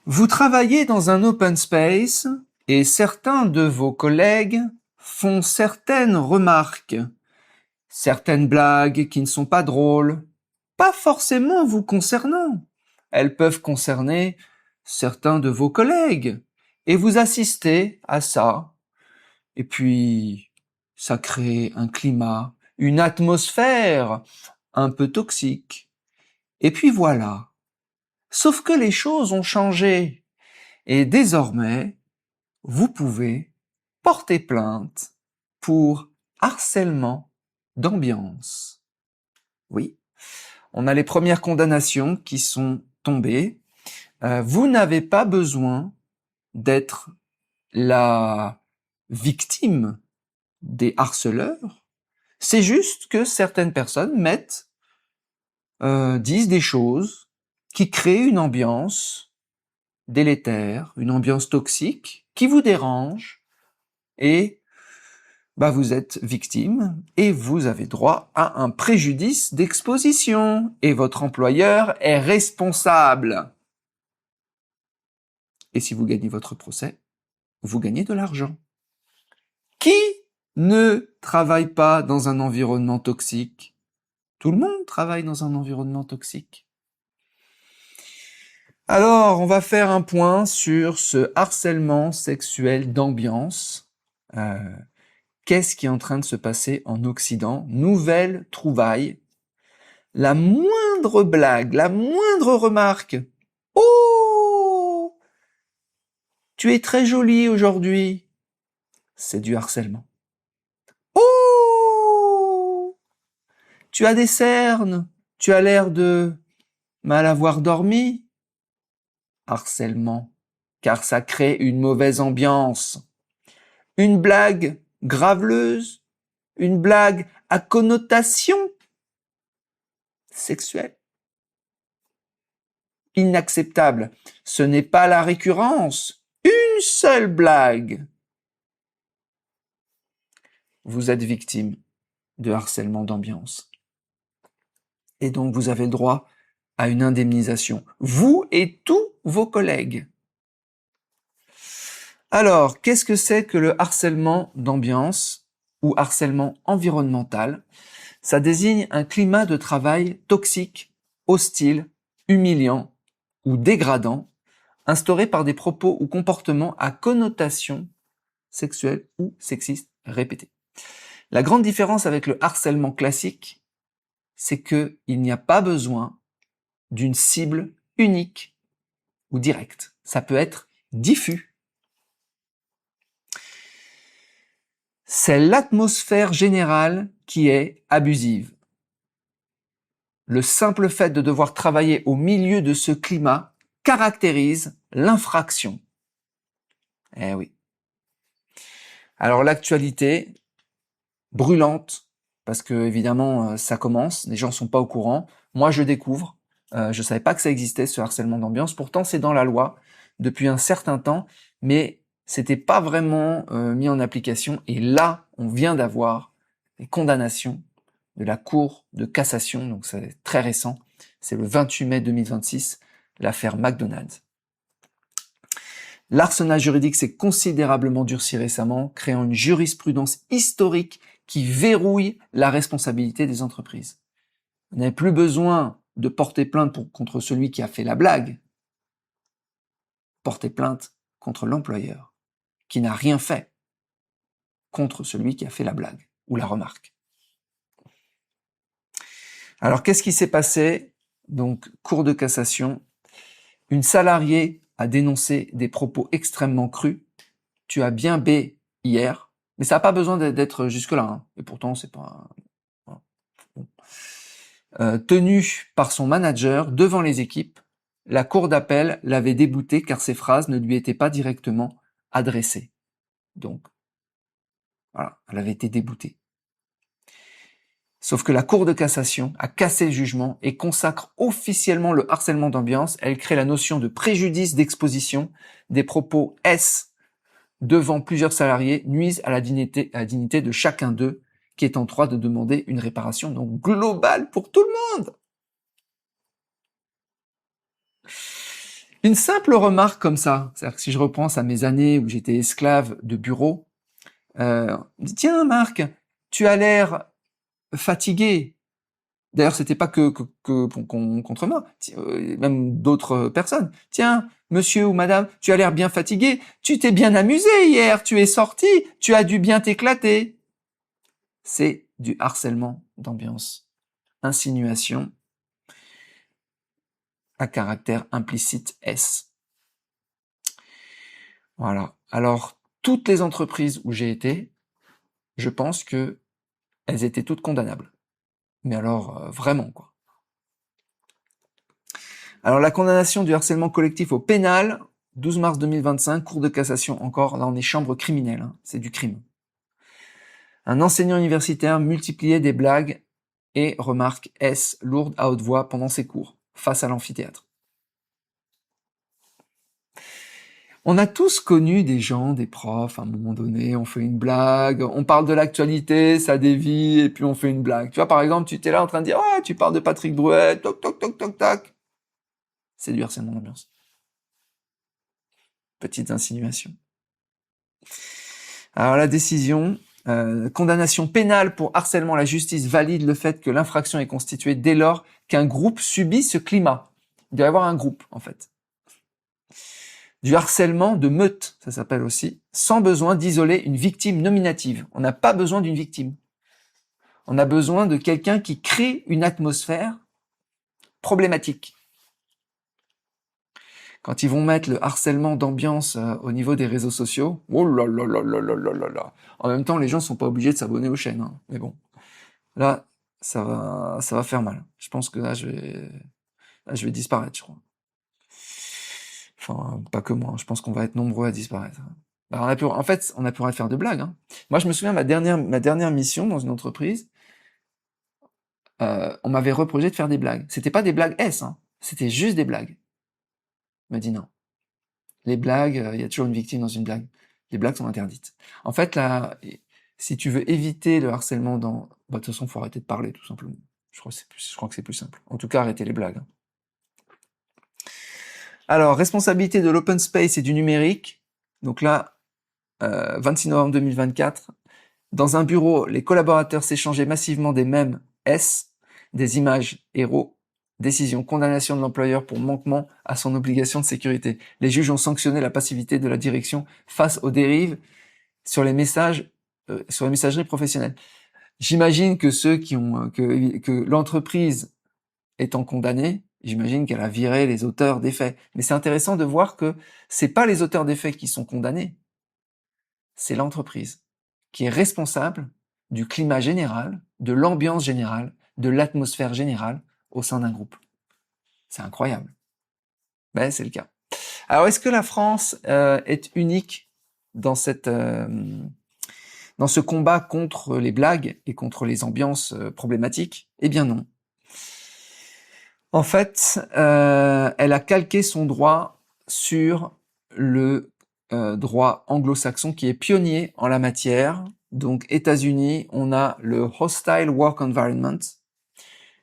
Vous travaillez dans un open space et certains de vos collègues font certaines remarques, certaines blagues qui ne sont pas drôles, pas forcément vous concernant. Elles peuvent concerner certains de vos collègues et vous assistez à ça. Et puis, ça crée un climat, une atmosphère un peu toxique. Et puis voilà. Sauf que les choses ont changé. Et désormais, vous pouvez porter plainte pour harcèlement d'ambiance. Oui, on a les premières condamnations qui sont tombées. Vous n'avez pas besoin d'être la victime des harceleurs. C'est juste que certaines personnes disent des choses qui créent une ambiance délétère, une ambiance toxique qui vous dérange et vous êtes victime et vous avez droit à un préjudice d'exposition et votre employeur est responsable. Et si vous gagnez votre procès, vous gagnez de l'argent. Qui ne travaille pas dans un environnement toxique? Tout le monde travaille dans un environnement toxique. Alors, on va faire un point sur ce harcèlement sexuel d'ambiance. Qu'est-ce qui est en train de se passer en Occident? Nouvelle trouvaille. La moindre blague, la moindre remarque. Oh! Tu es très jolie aujourd'hui. C'est du harcèlement. Oh! Tu as des cernes. Tu as l'air de mal avoir dormi. Harcèlement. Car ça crée une mauvaise ambiance. Une blague graveleuse. Une blague à connotation sexuelle. Inacceptable. Ce n'est pas la récurrence. Une seule blague. Vous êtes victime de harcèlement d'ambiance. Et donc vous avez le droit à une indemnisation. Vous et tous vos collègues. Alors, qu'est-ce que c'est que le harcèlement d'ambiance ou harcèlement environnemental? Ça désigne un climat de travail toxique, hostile, humiliant ou dégradant, instauré par des propos ou comportements à connotation sexuelle ou sexiste répétée. La grande différence avec le harcèlement classique, c'est qu'il n'y a pas besoin d'une cible unique ou directe. Ça peut être diffus. C'est l'atmosphère générale qui est abusive. Le simple fait de devoir travailler au milieu de ce climat caractérise l'infraction. Eh oui. Alors l'actualité, brûlante, parce que évidemment ça commence, les gens sont pas au courant. Moi je découvre, je savais pas que ça existait ce harcèlement d'ambiance. Pourtant c'est dans la loi depuis un certain temps, mais c'était pas vraiment mis en application. Et là, on vient d'avoir les condamnations de la Cour de cassation, donc c'est très récent. C'est le 28 mai 2026, l'affaire McDonald's. L'arsenal juridique s'est considérablement durci récemment, créant une jurisprudence historique qui verrouille la responsabilité des entreprises. Vous n'avez plus besoin de porter plainte contre celui qui a fait la blague. Portez plainte contre l'employeur, qui n'a rien fait contre celui qui a fait la blague ou la remarque. Alors, qu'est-ce qui s'est passé? Donc, Cour de cassation. Une salariée a dénoncé des propos extrêmement crus. Tu as bien B hier, mais ça n'a pas besoin d'être jusque-là. Hein. Et pourtant, c'est pas... Tenu par son manager devant les équipes, la cour d'appel l'avait débouté car ses phrases ne lui étaient pas directement adressées. Donc, voilà, elle avait été déboutée. Sauf que la Cour de cassation a cassé le jugement et consacre officiellement le harcèlement d'ambiance. Elle crée la notion de préjudice d'exposition. Des propos S devant plusieurs salariés nuisent à la dignité de chacun d'eux qui est en droit de demander une réparation donc globale pour tout le monde. Une simple remarque comme ça, c'est-à-dire que si je repense à mes années où j'étais esclave de bureau, on me dit, tiens Marc, tu as l'air fatigué. D'ailleurs, c'était pas contre moi, même d'autres personnes. Tiens, monsieur ou madame, tu as l'air bien fatigué, tu t'es bien amusé hier, tu es sorti, tu as dû bien t'éclater. C'est du harcèlement d'ambiance. Insinuation à caractère implicite S. Voilà. Alors, toutes les entreprises où j'ai été, je pense que elles étaient toutes condamnables. Mais alors, vraiment, quoi. Alors, la condamnation du harcèlement collectif au pénal, 12 mars 2025, Cour de cassation encore, là on est chambre criminelle, hein, c'est du crime. Un enseignant universitaire multipliait des blagues et remarques S lourdes à haute voix pendant ses cours, face à l'amphithéâtre. On a tous connu des gens, des profs, à un moment donné, on fait une blague, on parle de l'actualité, ça dévie, et puis on fait une blague. Tu vois, par exemple, tu étais là en train de dire, oh, tu parles de Patrick Bruel, toc, toc, toc, toc, toc. C'est du harcèlement d'ambiance. Petites insinuations. Alors la décision, condamnation pénale pour harcèlement, la justice valide le fait que l'infraction est constituée dès lors qu'un groupe subit ce climat. Il doit y avoir un groupe, en fait. Du harcèlement de meute, ça s'appelle aussi, sans besoin d'isoler une victime nominative. On n'a pas besoin d'une victime. On a besoin de quelqu'un qui crée une atmosphère problématique. Quand ils vont mettre le harcèlement d'ambiance au niveau des réseaux sociaux, oh là là là là là là là là. En même temps, les gens sont pas obligés de s'abonner aux chaînes, hein. Mais bon, là, ça va faire mal. Je pense que là, je vais disparaître, je crois. Enfin, pas que moi. Je pense qu'on va être nombreux à disparaître. Bah, on a pu arrêter de faire de blagues, hein. Moi, je me souviens ma dernière mission dans une entreprise, on m'avait reproché de faire des blagues. C'était pas des blagues S, hein. C'était juste des blagues. On m'a dit non. Les blagues, il y a toujours une victime dans une blague. Les blagues sont interdites. En fait, là, si tu veux éviter le harcèlement bah, de toute façon, faut arrêter de parler, tout simplement. Je crois que c'est plus simple. En tout cas, arrêter les blagues, hein. Alors, responsabilité de l'open space et du numérique. Donc là, 26 novembre 2024. Dans un bureau, les collaborateurs s'échangeaient massivement des mèmes S, des images héros, décision, condamnation de l'employeur pour manquement à son obligation de sécurité. Les juges ont sanctionné la passivité de la direction face aux dérives sur les messages, sur les messageries professionnelles. J'imagine que ceux qui ont, que l'entreprise étant condamnée, j'imagine qu'elle a viré les auteurs des faits. Mais c'est intéressant de voir que c'est pas les auteurs des faits qui sont condamnés, c'est l'entreprise qui est responsable du climat général, de l'ambiance générale, de l'atmosphère générale au sein d'un groupe. C'est incroyable. Ben, c'est le cas. Alors, est-ce que la France est unique dans ce combat contre les blagues et contre les ambiances problématiques? Eh bien non. En fait, elle a calqué son droit sur le droit anglo-saxon qui est pionnier en la matière. Donc, États-Unis, on a le Hostile Work Environment,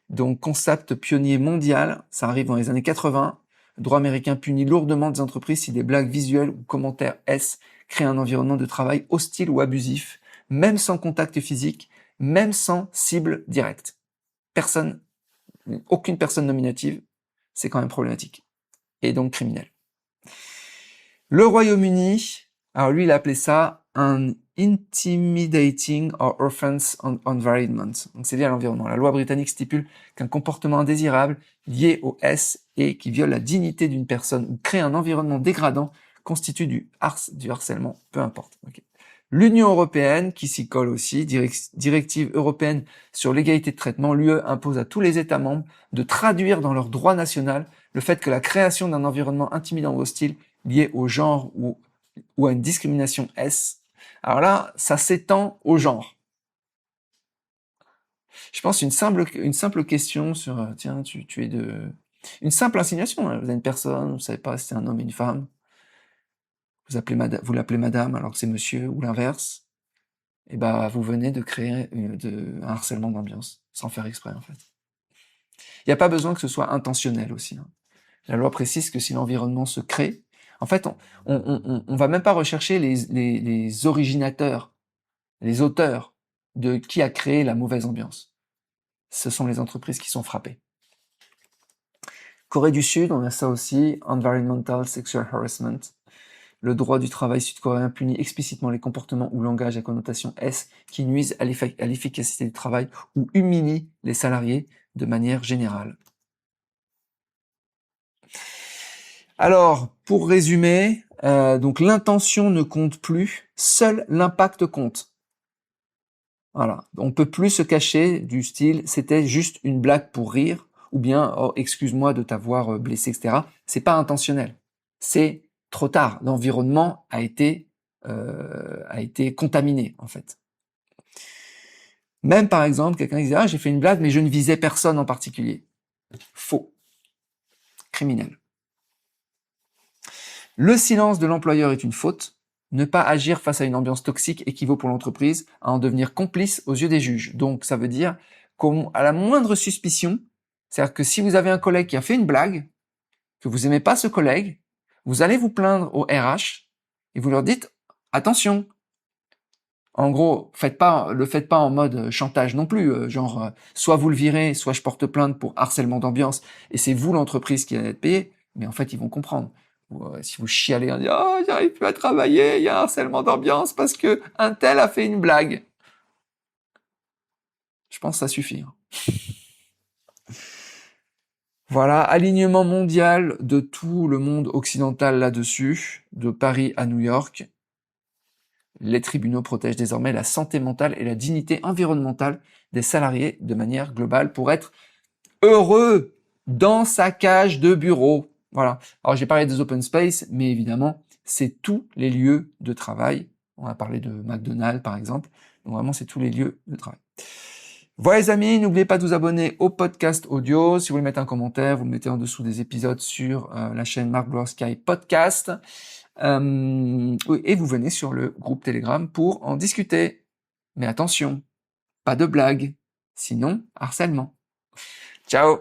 donc concept pionnier mondial, ça arrive dans les années 80. Le droit américain punit lourdement des entreprises si des blagues visuelles ou commentaires S créent un environnement de travail hostile ou abusif, même sans contact physique, même sans cible directe. Aucune personne nominative, c'est quand même problématique. Et donc criminel. Le Royaume-Uni, alors lui, il a appelé ça un intimidating or offense environment. Donc c'est lié à l'environnement. La loi britannique stipule qu'un comportement indésirable lié au S et qui viole la dignité d'une personne ou crée un environnement dégradant constitue du harcèlement, peu importe. Okay. L'Union européenne, qui s'y colle aussi, directive européenne sur l'égalité de traitement, l'UE impose à tous les États membres de traduire dans leur droit national le fait que la création d'un environnement intimidant ou hostile lié au genre ou à une discrimination S. Alors là, ça s'étend au genre. Je pense une simple question sur, tiens, tu es de... Une simple insinuation, hein. Vous avez une personne, vous ne savez pas si c'est un homme ou une femme, vous l'appelez madame alors que c'est monsieur, ou l'inverse, et ben vous venez de créer un harcèlement d'ambiance, sans faire exprès en fait. Il n'y a pas besoin que ce soit intentionnel aussi, hein. La loi précise que si l'environnement se crée, en fait, on va même pas rechercher les originateurs, les auteurs de qui a créé la mauvaise ambiance. Ce sont les entreprises qui sont frappées. Corée du Sud, on a ça aussi, Environmental Sexual Harassment. Le droit du travail sud-coréen punit explicitement les comportements ou langages à connotation S qui nuisent à l'efficacité du travail ou humilient les salariés de manière générale. Alors, pour résumer, donc l'intention ne compte plus, seul l'impact compte. Voilà, on peut plus se cacher du style c'était juste une blague pour rire ou bien oh, excuse-moi de t'avoir blessé, etc. C'est pas intentionnel, c'est trop tard. L'environnement a été contaminé en fait. Même par exemple, quelqu'un disait ah j'ai fait une blague mais je ne visais personne en particulier. Faux, criminel. Le silence de l'employeur est une faute. Ne pas agir face à une ambiance toxique équivaut pour l'entreprise à en devenir complice aux yeux des juges. Donc ça veut dire qu'à la moindre suspicion, c'est-à-dire que si vous avez un collègue qui a fait une blague, que vous aimez pas ce collègue, vous allez vous plaindre au RH et vous leur dites attention. En gros, le faites pas en mode chantage non plus, soit vous le virez, soit je porte plainte pour harcèlement d'ambiance et c'est vous l'entreprise qui allez être payée. Mais en fait, ils vont comprendre. Si vous chialez en disant oh j'arrive plus à travailler, il y a un harcèlement d'ambiance parce que un tel a fait une blague. Je pense que ça suffit. Voilà, alignement mondial de tout le monde occidental là-dessus, de Paris à New York. Les tribunaux protègent désormais la santé mentale et la dignité environnementale des salariés de manière globale pour être heureux dans sa cage de bureau. Voilà. Alors j'ai parlé des open space, mais évidemment, c'est tous les lieux de travail. On a parlé de McDonald's par exemple. Donc vraiment, c'est tous les lieux de travail. Voilà les amis, n'oubliez pas de vous abonner au podcast audio. Si vous voulez mettre un commentaire, vous le mettez en dessous des épisodes sur la chaîne Mark Blower-Sky Podcast. Et vous venez sur le groupe Telegram pour en discuter. Mais attention, pas de blagues, sinon harcèlement. Ciao!